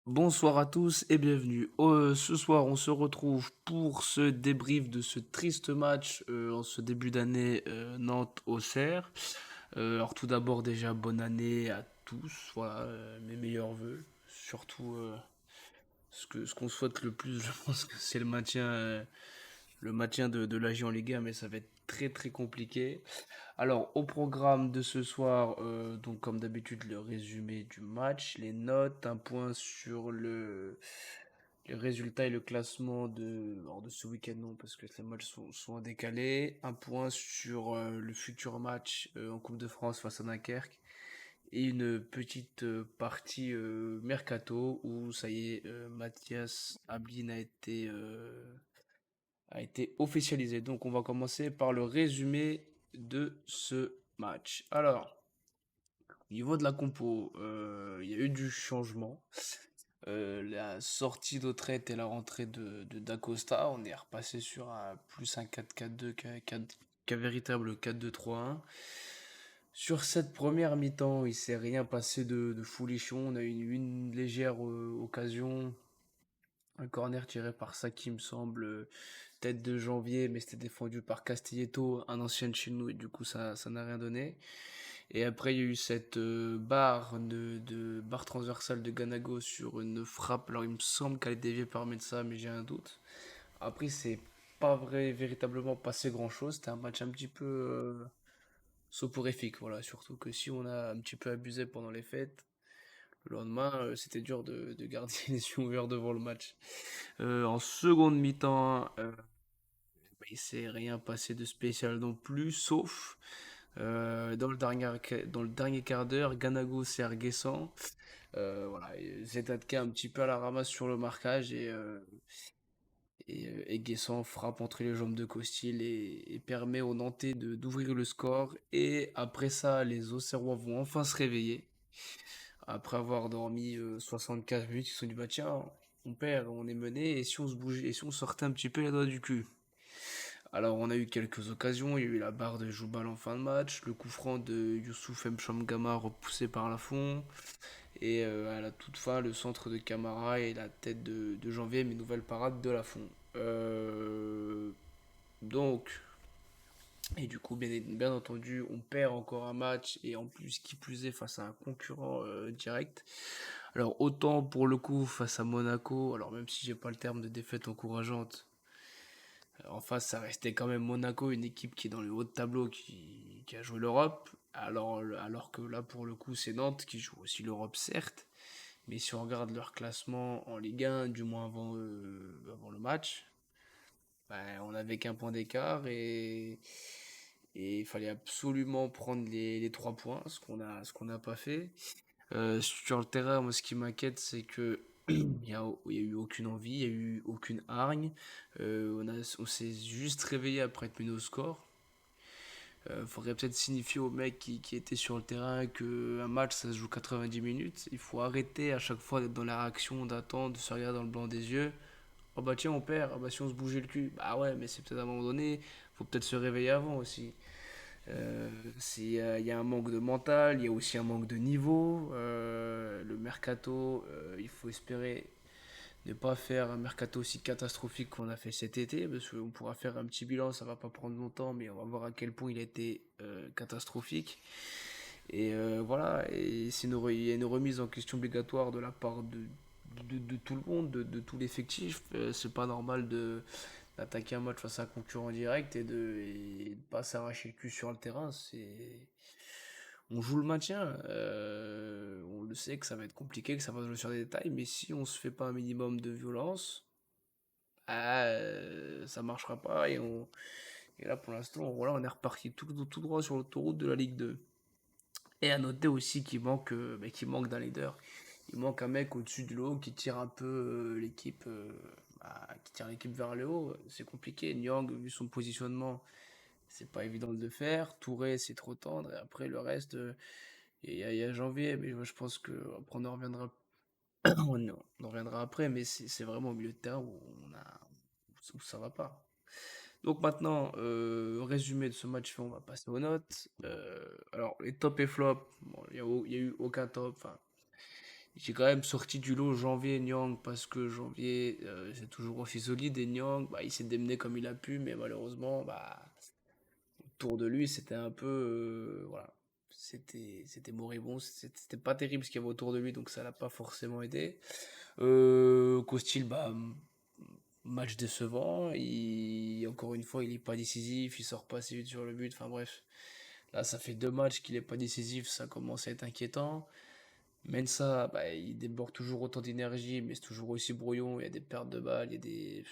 Bonsoir à tous et bienvenue. Ce soir, on se retrouve pour ce débrief de ce triste match en ce début d'année Nantes-Auxerre. Alors tout d'abord déjà bonne année à tous, voilà, mes meilleurs vœux. Surtout ce qu'on souhaite le plus, je pense que c'est le maintien de l'AJ en Ligue 1, mais ça va être très très compliqué. Alors, au programme de ce soir, donc comme d'habitude, le résumé du match, les notes, un point sur les résultats et le classement de ce week-end, non, parce que les matchs sont décalés, un point sur le futur match en Coupe de France face à Dunkerque, et une petite partie mercato où ça y est, Mathias Ablin a été officialisé. Donc on va commencer par le résumé de ce match. Alors, au niveau de la compo, il y a eu du changement. La sortie d'Autrette et la rentrée de Dacosta, on est repassé sur un plus un 4-4-2 qu'un véritable 4-2-3-1. Sur cette première mi-temps, il s'est rien passé de folichon. On a eu une légère occasion, un corner tiré par Saki, me semble, tête de janvier, mais c'était défendu par Castilleto, un ancien de chez nous, et du coup ça n'a rien donné. Et après, il y a eu cette barre transversale de Ganago sur une frappe. Alors, il me semble qu'elle est déviée par Mensah, mais j'ai un doute. Après, c'est pas vrai, véritablement passé grand-chose. C'était un match un petit peu soporifique, voilà. Surtout que si on a un petit peu abusé pendant les fêtes, le lendemain, c'était dur de garder les yeux ouverts devant le match. En seconde mi-temps, il s'est rien passé de spécial non plus, sauf dans le dernier quart d'heure, Ganago s'est regaissant. Voilà, Zetatka un petit peu à la ramasse sur le marquage et Guessant frappe entre les jambes de Costil et permet aux Nantais d'ouvrir le score. Et après ça, les Auxerrois vont enfin se réveiller. Après avoir dormi 75 minutes, ils se sont dit bah tiens, on perd, on est mené, et si on se bougeait, et si on sortait un petit peu les doigts du cul. Alors on a eu quelques occasions, il y a eu la barre de Joubal en fin de match, le coup franc de Youssouf Mchamgama repoussé par la fond, et à la toute fin le centre de Camara et la tête de Janvier, mais nouvelle parade de la fond. Donc, et du coup bien entendu on perd encore un match, et en plus qui plus est face à un concurrent direct. Alors autant pour le coup face à Monaco, alors même si j'ai pas le terme de défaite encourageante, en face, ça restait quand même Monaco, une équipe qui est dans le haut de tableau, qui a joué l'Europe. Alors que là, pour le coup, c'est Nantes qui joue aussi l'Europe, certes. Mais si on regarde leur classement en Ligue 1, du moins avant le match, ben, on n'avait qu'un point d'écart et il fallait absolument prendre les 3 points, ce qu'on n'a pas fait. Sur le terrain, moi, ce qui m'inquiète, c'est que il y a eu aucune envie, il y a eu aucune hargne. On s'est juste réveillé après être mené au score. Faudrait peut-être signifier aux mecs qui étaient sur le terrain que un match ça se joue 90 minutes. Il faut arrêter à chaque fois d'être dans la réaction, d'attendre, de se regarder dans le blanc des yeux. Oh bah tiens on perd, ah bah si on se bougeait le cul. Bah ouais mais c'est peut-être à un moment donné, faut peut-être se réveiller avant aussi. Il y a un manque de mental, il y a aussi un manque de niveau. Le mercato, il faut espérer ne pas faire un mercato aussi catastrophique qu'on a fait cet été, parce qu'on pourra faire un petit bilan, ça va pas prendre longtemps, mais on va voir à quel point il a été catastrophique. Et voilà, il y a une remise en question obligatoire de la part de tout le monde, de tout l'effectif. C'est pas normal d'attaquer un match face à un concurrent direct et de pas s'arracher le cul sur le terrain. On joue le maintien. On le sait que ça va être compliqué, que ça va jouer sur des détails, mais si on se fait pas un minimum de violence, ça marchera pas. Et là, pour l'instant, voilà, on est reparti tout droit sur l'autoroute de la Ligue 2. Et à noter aussi qu'il manque d'un leader. Il manque un mec au-dessus du lot qui tire un peu l'équipe, qui tire l'équipe vers le haut. C'est compliqué. Nyang, vu son positionnement, c'est pas évident de le faire. Touré, c'est trop tendre. Et après, le reste, il y a Janvier, mais moi, je pense que après, on en reviendra, on en reviendra après. Mais c'est vraiment au milieu de terrain où ça va pas. Donc maintenant, résumé de ce match fait, on va passer aux notes. Alors, les top et flop, bon, il y a eu aucun top. Enfin, J'ai quand même sorti du lot Janvier Nyang parce que Janvier c'est toujours aussi solide et Nyang bah, il s'est démené comme il a pu mais malheureusement bah autour de lui c'était un peu voilà c'était moribond c'était pas terrible ce qu'il y avait autour de lui donc ça l'a pas forcément aidé. Costil bah match décevant encore une fois il est pas décisif il sort pas assez vite sur le but enfin bref là ça fait 2 matchs qu'il est pas décisif ça commence à être inquiétant. Mensa, bah, il déborde toujours autant d'énergie, mais c'est toujours aussi brouillon. Il y a des pertes de balles, il y a des.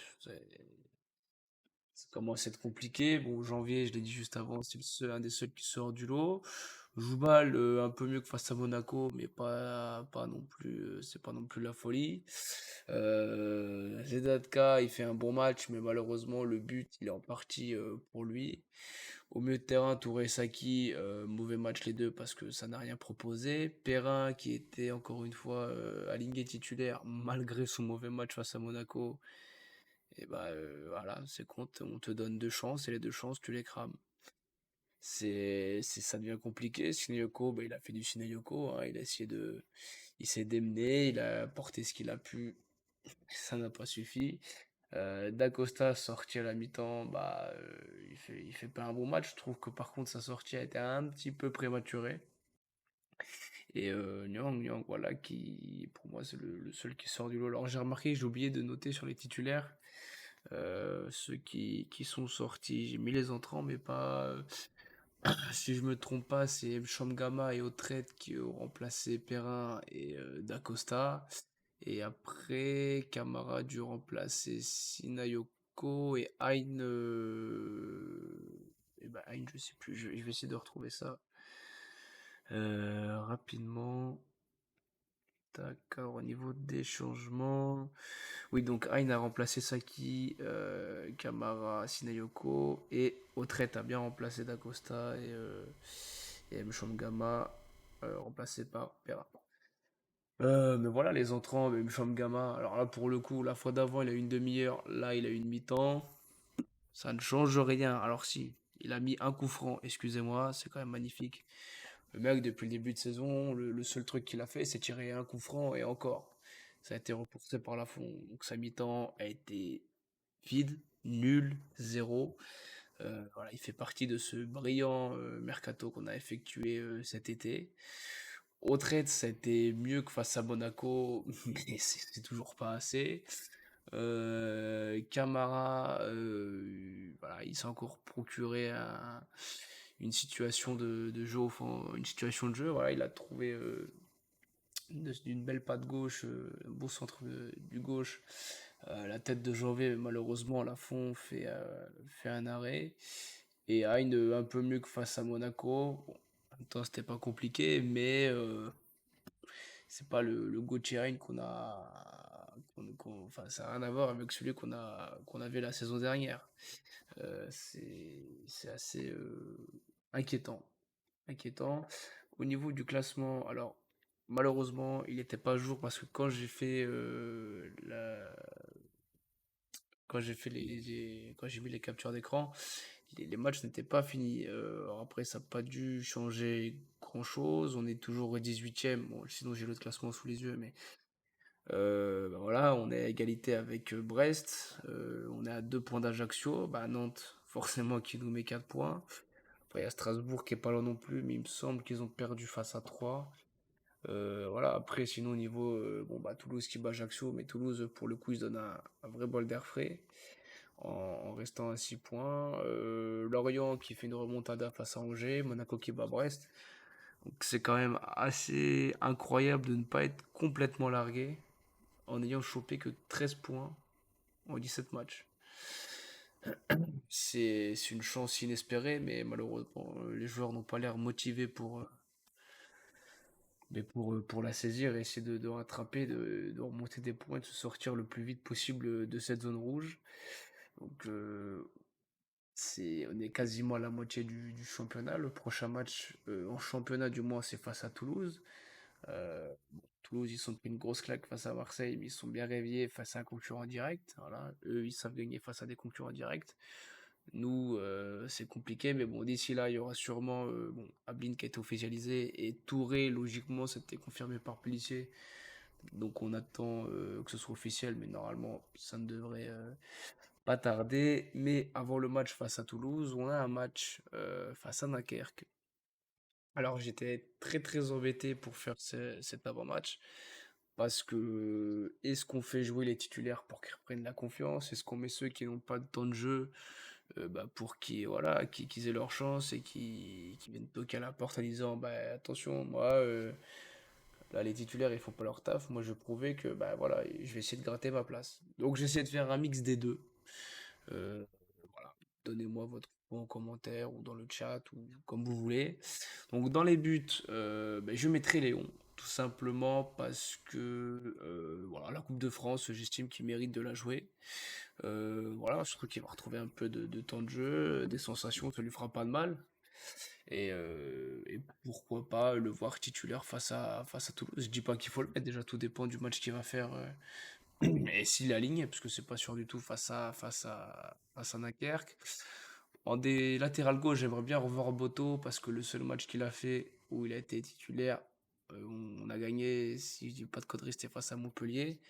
Ça commence à être compliqué. Bon, janvier, je l'ai dit juste avant, c'est un des seuls qui sort du lot. Joue mal, un peu mieux que face à Monaco, mais pas non plus, c'est pas non plus la folie. Zedatka, il fait un bon match, mais malheureusement, le but, il est en partie pour lui. Au milieu de terrain, Touré et Saki, mauvais match les deux parce que ça n'a rien proposé. Perrin, qui était encore une fois aligné titulaire, malgré son mauvais match face à Monaco, et bah voilà, c'est compte, on te donne 2 chances et les 2 chances, tu les crames. Ça devient compliqué. Sinayoko, bah, il a fait du Sinayoko, hein, il s'est démené, il a porté ce qu'il a pu, ça n'a pas suffi. D'Acosta sorti à la mi-temps, bah, il fait pas un bon match. Je trouve que par contre sa sortie a été un petit peu prématurée. Et Nyang, voilà, qui pour moi c'est le seul qui sort du lot. Alors j'ai remarqué, j'ai oublié de noter sur les titulaires ceux qui sont sortis. J'ai mis les entrants, mais pas. Si je me trompe pas, c'est Mchomgama et Autrette qui ont remplacé Perrin et D'Acosta. Et après, Camara a dû remplacer Sinayoko et Hein. Et bah, Hein, je sais plus, je vais essayer de retrouver ça rapidement. D'accord, au niveau des changements. Oui, donc Hein a remplacé Saki, Camara, Sinayoko et Autrette a bien remplacé D'Acosta et Mchomgama remplacé par Perrin. Mais voilà, les entrants, Mchomgama, alors là pour le coup, la fois d'avant il a eu une demi-heure, là il a eu une mi-temps, ça ne change rien. Alors si, il a mis un coup franc, excusez-moi, c'est quand même magnifique. Le mec, depuis le début de saison, le seul truc qu'il a fait, c'est tirer un coup franc et encore. Ça a été repoussé par la fond. Donc sa mi-temps a été vide, nul, zéro. Voilà, il fait partie de ce brillant mercato qu'on a effectué cet été. Au trade, ça a été mieux que face à Monaco, mais c'est toujours pas assez. Camara, voilà, il s'est encore procuré une situation de jeu, enfin, une situation de jeu. Voilà, il a trouvé d'une belle patte gauche, un beau centre du gauche. La tête de Janvier, malheureusement, à la fond, fait un arrêt. Et Hein, un peu mieux que face à Monaco. Bon, en même temps, c'était pas compliqué, mais c'est pas le Gauthier Hein qu'on a. Enfin, ça n'a rien à voir avec celui qu'on avait la saison dernière. C'est assez inquiétant. Inquiétant. Au niveau du classement, alors malheureusement, il n'était pas à jour parce que quand j'ai fait quand j'ai mis les captures d'écran, les matchs n'étaient pas finis. Alors après, ça n'a pas dû changer grand-chose. On est toujours au 18e. Bon, sinon, j'ai l'autre classement sous les yeux, mais bah voilà, on est à égalité avec Brest. On est à 2 points d'Ajaccio. Bah, Nantes, forcément, qui nous met 4 points. Après, il y a Strasbourg qui est pas là non plus, mais il me semble qu'ils ont perdu face à 3. Voilà, après, sinon, au niveau. Bon, bah, Toulouse qui bat Ajaccio, mais Toulouse, pour le coup, ils se donnent un vrai bol d'air frais en restant à 6 points. Lorient qui fait une remontada face à Angers. Monaco qui bat Brest. Donc, c'est quand même assez incroyable de ne pas être complètement largué en ayant chopé que 13 points en 17 matchs. C'est une chance inespérée, mais malheureusement, les joueurs n'ont pas l'air motivés pour la saisir et essayer de rattraper, de remonter des points, de se sortir le plus vite possible de cette zone rouge. Donc, on est quasiment à la moitié du championnat. Le prochain match en championnat, du moins, c'est face à Toulouse. Bon, Toulouse, ils sont pris une grosse claque face à Marseille, mais ils sont bien réveillés face à un concurrent direct. Voilà. Eux, ils savent gagner face à des concurrents directs. Nous, c'est compliqué, mais bon, d'ici là, il y aura sûrement bon, Ablin qui a été officialisé et Touré, logiquement, c'était confirmé par Pellissier. Donc on attend que ce soit officiel, mais normalement ça ne devrait pas tarder. Mais avant le match face à Toulouse, on a un match face à Dunkerque. Alors j'étais très très embêté pour faire cet avant-match parce que est-ce qu'on fait jouer les titulaires pour qu'ils reprennent la confiance? Est-ce qu'on met ceux qui n'ont pas de temps de jeu pour qu'ils voilà, qu'ils aient leur chance et qui viennent toquer à la porte en disant bah attention moi là les titulaires ils font pas leur taf, moi je vais prouver que bah voilà, je vais essayer de gratter ma place. Donc j'essaie de faire un mix des deux. Euh, voilà. Donnez-moi votre point en commentaire ou dans le chat ou comme vous voulez. Donc dans les buts, ben, je mettrai Léon, tout simplement parce que voilà, la Coupe de France, j'estime qu'il mérite de la jouer. Voilà, je trouve qu'il va retrouver un peu de temps de jeu, des sensations, ça lui fera pas de mal. Et pourquoi pas le voir titulaire face à Toulouse. Je dis pas qu'il faut le mettre, déjà tout dépend du match qu'il va faire et s'il aligne, parce que c'est pas sûr du tout face à Dunkerque. En des latéral gauche, j'aimerais bien revoir Boto parce que le seul match qu'il a fait où il a été titulaire, on a gagné, si je dis pas de conneries, c'était face à Montpellier.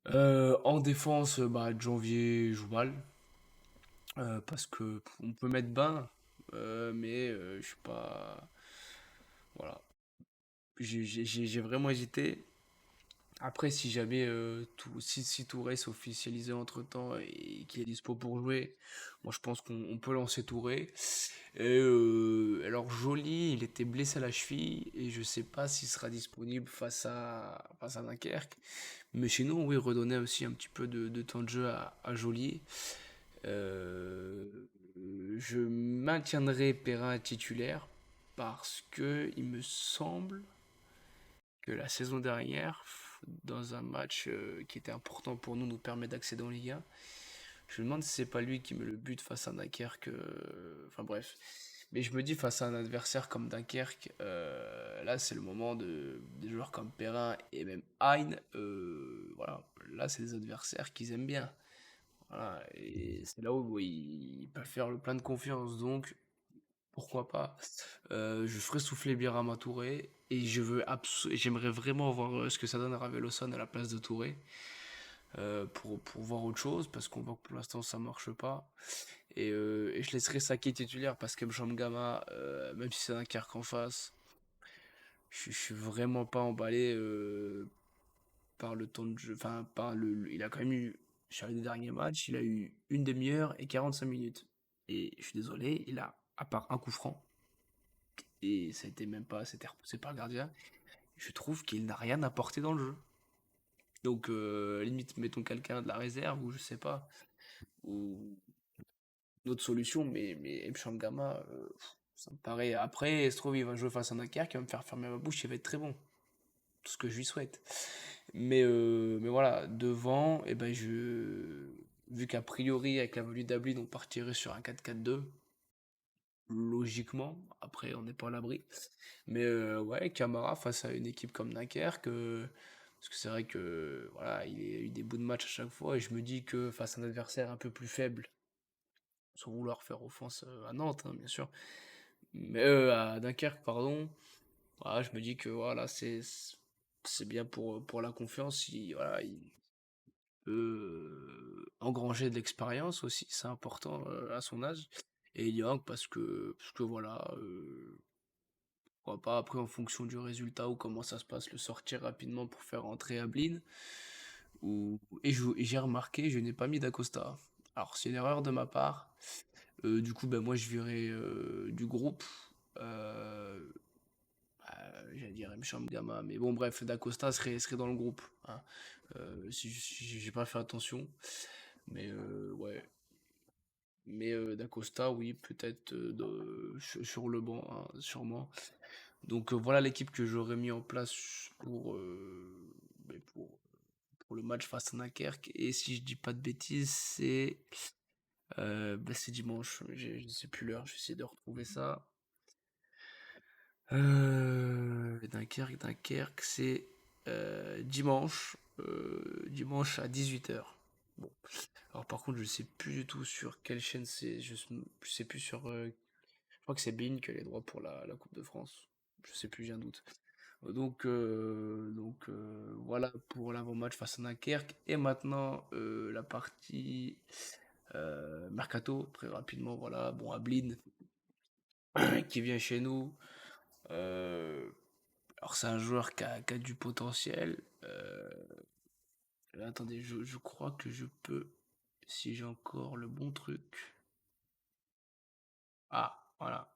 En défense, bah, Janvier joue mal parce que on peut mettre Bain, mais je suis pas. Voilà. J'ai vraiment hésité. Après, si jamais si Touré s'est officialisé entre-temps et qu'il est dispo pour jouer, moi je pense qu'on peut lancer Touré. Et alors Joly, il était blessé à la cheville et je sais pas s'il sera disponible face à Dunkerque. Mais sinon, oui, redonner aussi un petit peu de temps de jeu à Joly. Euh, je maintiendrai Perrin titulaire parce que il me semble que la saison dernière, dans un match qui était important pour nous permet d'accéder en Ligue 1. Je me demande si c'est pas lui qui met le but face à Dunkerque. Enfin bref. Mais je me dis face à un adversaire comme Dunkerque, là c'est le moment des joueurs comme Perrin et même Hein. Voilà, là c'est des adversaires qu'ils aiment bien. Voilà, et c'est là où ils peuvent faire le plein de confiance. Donc pourquoi pas. Je ferai souffler Birama Touré et j'aimerais vraiment voir ce que ça donne à Raveloson à la place de Touré pour voir autre chose parce qu'on voit que pour l'instant ça marche pas. Et je laisserai Saki titulaire parce que Mchangama, même si c'est un Dunkerque en face, je suis vraiment pas emballé par le temps de jeu. Enfin, il a quand même eu, sur les deux derniers matchs, il a eu une demi-heure et 45 minutes. Et je suis désolé, il a, à part un coup franc, et ça a été même pas, c'était repoussé par le gardien. Je trouve qu'il n'a rien apporté dans le jeu. Donc, limite, mettons quelqu'un de la réserve, ou je sais pas, ou une autre solution, mais Mchangama, ça me paraît. Après, il se trouve, il va jouer face à un Dunkerque, qui va me faire fermer ma bouche, il va être très bon. Tout ce que je lui souhaite. Mais voilà, devant, eh ben vu qu'a priori, avec la venue d'Ablin, on partirait sur un 4-4-2, logiquement, après, on n'est pas à l'abri. Mais ouais, Camara face à une équipe comme Dunkerque, parce que c'est vrai que voilà, il a eu des bouts de match à chaque fois, et je me dis que face à un adversaire un peu plus faible, sans vouloir faire offense à Nantes, hein, bien sûr, mais à Dunkerque, pardon, voilà, je me dis que voilà, c'est bien pour la confiance, voilà, il peut engranger de l'expérience aussi, c'est important à son âge. Et Young parce que voilà, pourquoi pas après en fonction du résultat ou comment ça se passe, le sortir rapidement pour faire rentrer Ablin. Et j'ai remarqué, je n'ai pas mis d'Acosta. Alors c'est une erreur de ma part. Du coup, ben, moi je virais du groupe. Euh, J'allais dire Gamma, mais bon bref, d'Acosta serait dans le groupe, hein. Si j'ai pas fait attention. Mais ouais. Mais d'Acosta, oui, peut-être sur le banc, hein, sûrement. Donc voilà l'équipe que j'aurais mis en place ben, pour le match face à Dunkerque. Et si je dis pas de bêtises, ben, c'est dimanche. Je ne sais plus l'heure, je vais essayer de retrouver ça. Dunkerque, c'est dimanche à 18h. Bon. Alors par contre, je sais plus du tout sur quelle chaîne c'est. Je sais plus sur. Je crois que c'est Bein qui a les droits pour la Coupe de France. Je sais plus, j'ai un doute. Voilà pour l'avant-match face à Dunkerque. Et maintenant, la partie mercato, très rapidement, voilà. Bon, Ablin qui vient chez nous. Euh, alors, c'est un joueur qui a du potentiel. Attendez, je crois que je peux, si j'ai encore le bon truc. Ah, voilà.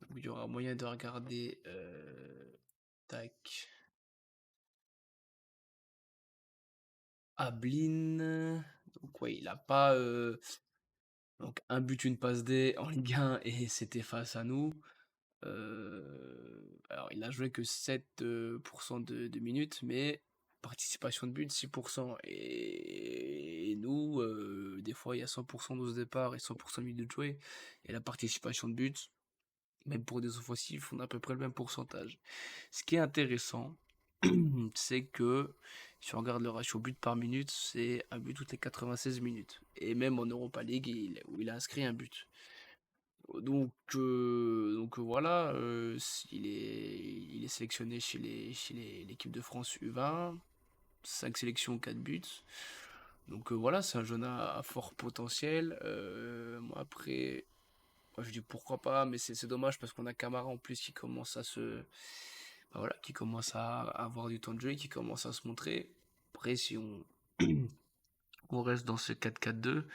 Donc, il y aura moyen de regarder. Tac. Ablin. Donc, ouais, il a pas. Donc un but, une passe D en Ligue 1 et c'était face à nous. Alors il a joué que 7% de minutes, mais participation de but 6%. Et nous, des fois il y a 100% d'ose départ et 100% de minutes de jouer. Et la participation de but, même pour des offensifs, on a à peu près le même pourcentage. Ce qui est intéressant, c'est que si on regarde le ratio but par minute, c'est un but toutes les 96 minutes. Et même en Europa League, où il a inscrit un but. Voilà, il est sélectionné chez l'équipe de France U20, 5 sélections, 4 buts. Voilà, c'est un jeune à fort potentiel. Moi, après, moi, je dis pourquoi pas, mais c'est dommage parce qu'on a Camara en plus qui commence voilà, qui commence à avoir du temps de jeu et qui commence à se montrer. Après, si on reste dans ce 4-4-2,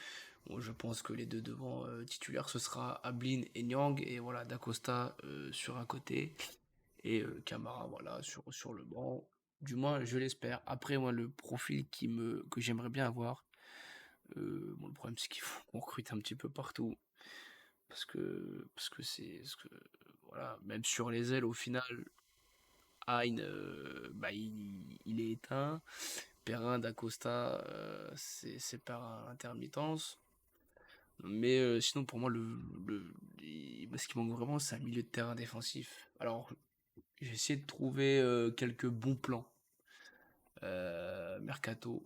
bon, je pense que les deux devant titulaires, ce sera Ablin et Nyang, et voilà, Dacosta sur un côté, et Camara, voilà, sur le banc. Du moins, je l'espère. Après, moi, le profil que j'aimerais bien avoir, bon, le problème, c'est qu'il faut qu'on recrute un petit peu partout, voilà, même sur les ailes, au final, Hein, bah, il est éteint. Perrin, Dacosta, c'est par intermittence. Mais sinon, pour moi, ce qui manque vraiment, c'est un milieu de terrain défensif. Alors, j'ai essayé de trouver quelques bons plans mercato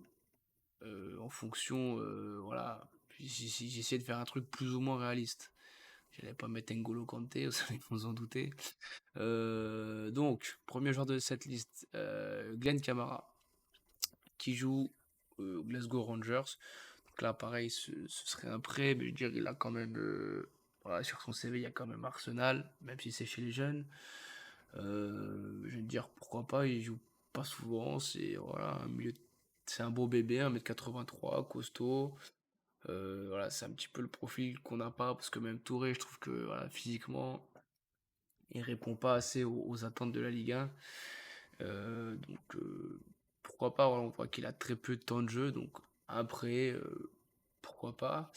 en fonction, voilà. J'ai essayé de faire un truc plus ou moins réaliste. J'allais pas mettre N'Golo Kanté, vous allez vous en douter. Premier joueur de cette liste, Glenn Kamara, qui joue aux Glasgow Rangers. Donc là, pareil, ce serait un prêt, mais je veux dire, il a quand même. Voilà, sur son CV, il y a quand même Arsenal, même si c'est chez les jeunes. Je vais te dire pourquoi pas, il joue pas souvent. Voilà, c'est un beau bébé, 1m83, costaud. Voilà, c'est un petit peu le profil qu'on n'a pas, parce que même Touré, je trouve que voilà, physiquement, il répond pas assez aux attentes de la Ligue 1. Pourquoi pas, voilà, on voit qu'il a très peu de temps de jeu, donc après, pourquoi pas.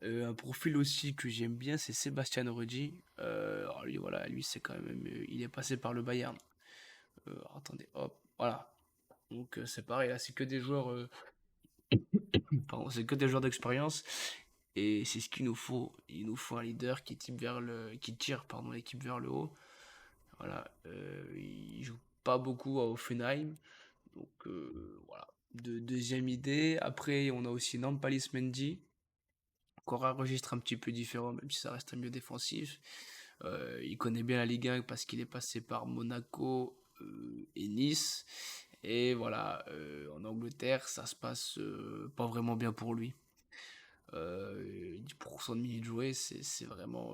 Un profil aussi que j'aime bien, c'est Sébastien Ruggi. Alors lui, voilà, lui c'est quand même, il est passé par le Bayern. Attendez, hop, voilà. Donc c'est pareil, là c'est que des joueurs, pardon, c'est que des joueurs d'expérience. Et c'est ce qu'il nous faut. Il nous faut un leader qui tire, pardon, l'équipe vers le haut. Voilà, il joue pas beaucoup à Offenheim. Voilà. Deuxième idée. Après, on a aussi Nampalis Mendy, encore un registre un petit peu différent, même si ça reste un milieu défensif. Il connaît bien la Ligue 1 parce qu'il est passé par Monaco et Nice. Et voilà, en Angleterre, ça se passe pas vraiment bien pour lui. 10% de minutes jouées, c'est vraiment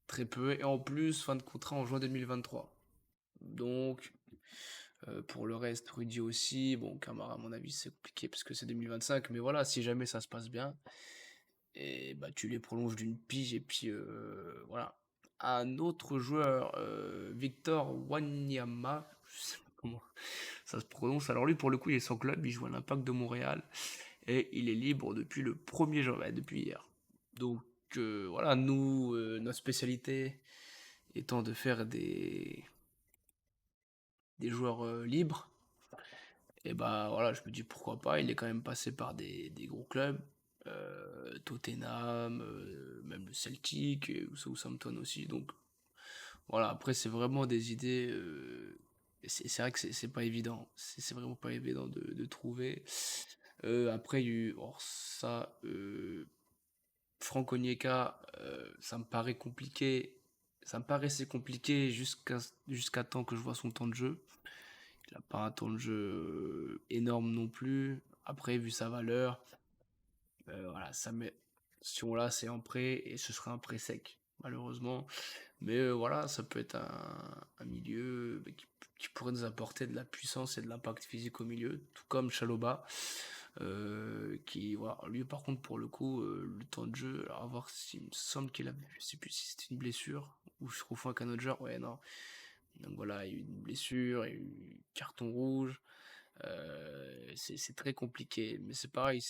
très peu. Et en plus, fin de contrat en juin 2023. Donc, pour le reste, Rudy aussi. Bon, Camara, à mon avis, c'est compliqué parce que c'est 2025. Mais voilà, si jamais ça se passe bien, et bah, tu les prolonges d'une pige. Et puis, voilà. Un autre joueur, Victor Wanyama, je sais pas comment ça se prononce. Alors lui, pour le coup, il est sans club. Il joue à l'Impact de Montréal. Et il est libre depuis le 1er janvier, depuis hier. Donc, voilà, nous, notre spécialité étant de faire des joueurs libres. Et bah voilà, je me dis pourquoi pas, il est quand même passé par des gros clubs, Tottenham, même le Celtic, et Southampton aussi. Donc voilà, après c'est vraiment des idées, c'est vrai que c'est pas évident, c'est vraiment pas évident de trouver. Après, il y a eu, or ça, Franck Onyeka, ça me paraît compliqué, Ça me paraissait compliqué jusqu'à temps que je vois son temps de jeu. Il n'a pas un temps de jeu énorme non plus. Après, vu sa valeur, voilà, ça met. Si on l'a, c'est en prêt et ce sera un prêt sec, malheureusement. Mais voilà, ça peut être un milieu qui pourrait nous apporter de la puissance et de l'impact physique au milieu, tout comme Chaloba, qui, voilà, lui par contre pour le coup, le temps de jeu, alors à voir s'il me semble qu'il a, je sais plus si c'était une blessure ou je confonds avec un autre joueur, ouais non. Donc voilà, il y a eu une blessure, il y a eu carton rouge, c'est très compliqué, mais c'est pareil,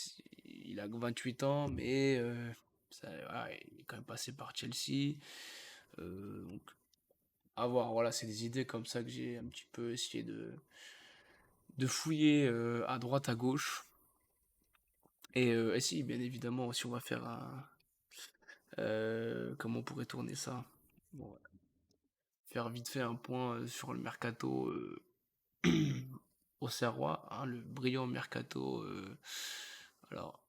il a 28 ans, mais voilà, il est quand même passé par Chelsea. Donc à voir, voilà, c'est des idées comme ça que j'ai un petit peu essayé de fouiller à droite, à gauche. Et si, bien évidemment, si on va faire un... comment on pourrait tourner ça? Bon, faire vite fait un point sur le mercato au Serrois, hein, le brillant mercato. Alors,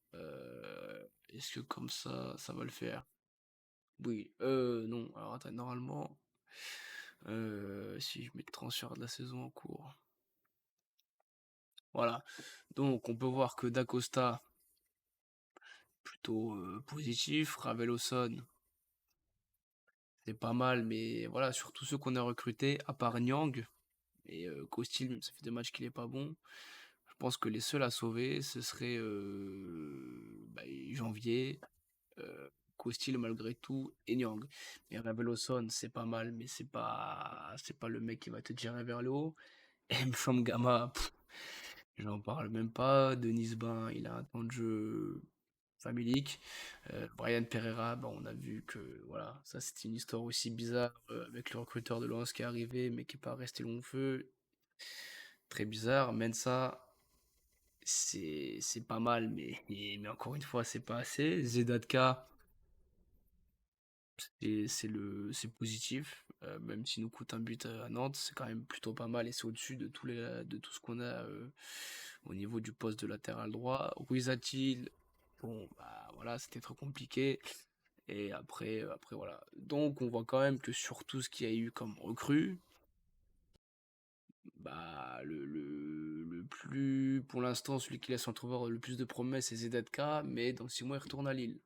est-ce que comme ça va le faire? Oui, non. Alors attends, normalement, si je mets le transfert de la saison en cours. Voilà. Donc, on peut voir que Dacosta, plutôt positif. Raveloson, c'est pas mal, mais voilà, surtout ceux qu'on a recrutés, à part Nyang et Costil, même ça fait 2 matchs qu'il est pas bon. Je pense que les seuls à sauver, ce serait bah, Janvier, euh, Costil malgré tout, et Nyang. Et Raveloson, c'est pas mal, mais c'est pas le mec qui va te tirer vers le haut. Et Mfamgama, j'en parle même pas. Denis Bain, il a un temps de jeu famélique. Brian Pereira, bah, on a vu que voilà, ça c'était une histoire aussi bizarre avec le recruteur de Lens qui est arrivé mais qui n'est pas resté long feu. Très bizarre. Mensa, c'est pas mal, mais encore une fois, c'est pas assez. Zedatka, c'est positif, même s'il nous coûte un but à Nantes, c'est quand même plutôt pas mal et c'est au-dessus de tout ce qu'on a au niveau du poste de latéral droit. Ruizatil, bon, bah voilà, c'était trop compliqué. Et après voilà. Donc on voit quand même que sur tout ce qu'il y a eu comme recrue, bah le plus, pour l'instant, celui qui laisse entrevoir le plus de promesses, c'est Zedatka, mais dans 6 mois, il retourne à Lille.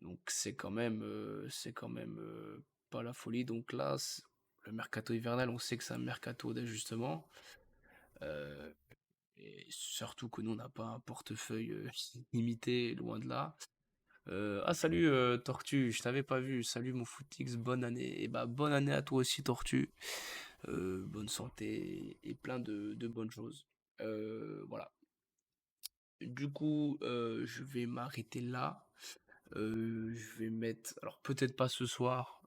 Donc c'est quand même pas la folie. Donc là, le mercato hivernal, on sait que c'est un mercato d'ajustement. Euh, et surtout que nous, on n'a pas un portefeuille limité, loin de là. Ah salut Tortue, je t'avais pas vu. Salut mon footix, bonne année. Et bah bonne année à toi aussi Tortue. Bonne santé et plein de bonnes choses. Voilà. Du coup, je vais m'arrêter là. Je vais mettre, alors peut-être pas ce soir,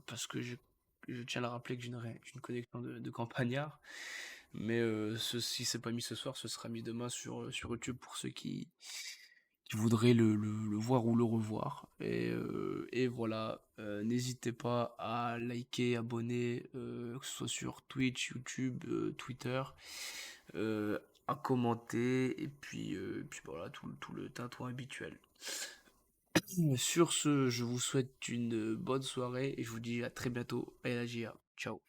parce que je tiens à rappeler que j'ai une connexion de campagnard. Mais si c'est pas mis ce soir, ce sera mis demain sur YouTube pour ceux qui voudraient le voir ou le revoir. Et voilà, n'hésitez pas à liker, abonner, que ce soit sur Twitch, YouTube, Twitter, euh, à commenter, et puis voilà, tout le tintouin habituel. Sur ce, je vous souhaite une bonne soirée et je vous dis à très bientôt. Bye la GA. Ciao.